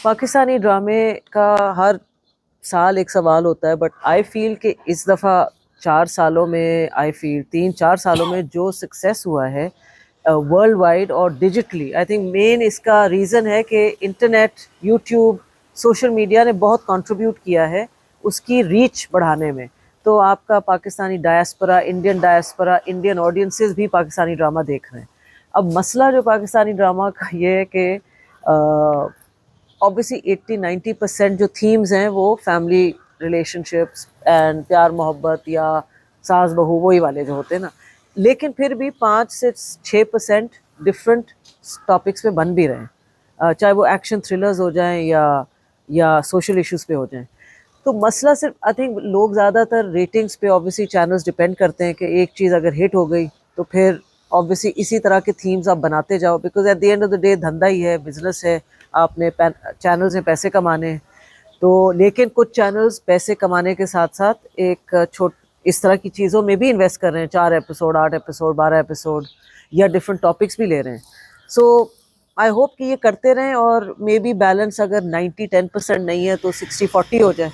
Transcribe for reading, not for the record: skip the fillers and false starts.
پاکستانی ڈرامے کا ہر سال ایک سوال ہوتا ہے، بٹ آئی فیل کہ اس دفعہ 4 سالوں میں، آئی فیل 3-4 سالوں میں جو سکسیس ہوا ہے ورلڈ وائڈ اور ڈیجیٹلی، آئی تھنک مین اس کا ریزن ہے کہ انٹرنیٹ، یوٹیوب، سوشل میڈیا نے بہت کنٹریبیوٹ کیا ہے اس کی ریچ بڑھانے میں. تو آپ کا پاکستانی ڈائسپورا، انڈین آڈینسز بھی پاکستانی ڈرامہ دیکھ رہے ہیں. اب مسئلہ جو پاکستانی ڈرامہ کا یہ ہے کہ obviously 80-90% جو تھیمز ہیں وہ فیملی ریلیشن شپس اینڈ پیار محبت یا ساس بہو وہی والے جو ہوتے ہیں نا، لیکن پھر بھی 5 سے 6% ڈفرینٹ ٹاپکس پہ بن بھی رہے ہیں، چاہے وہ ایکشن تھرلرز ہو جائیں یا سوشل ایشوز پہ ہو جائیں. تو مسئلہ صرف آئی تھنک لوگ زیادہ تر ریٹنگز پہ obviously چینلز ڈپینڈ کرتے ہیں کہ ایک چیز اگر ہٹ ہو گئی تو پھر obviously اسی طرح کے تھیمز آپ بناتے جاؤ، because at the end of the day دھندا ہی ہے، بزنس ہے، آپ نے چینلز میں پیسے کمانے ہیں. تو لیکن کچھ چینلز پیسے کمانے کے ساتھ ساتھ ایک اس طرح کی چیزوں میں بھی انویسٹ کر رہے ہیں، 4 ایپیسوڈ، 8 ایپیسوڈ، 12 ایپیسوڈ یا ڈفرینٹ ٹاپکس بھی لے رہے ہیں. سو آئی ہوپ کہ یہ کرتے رہیں اور مے بی بیلنس اگر 90-10% نہیں ہے تو 60-40 ہو جائے.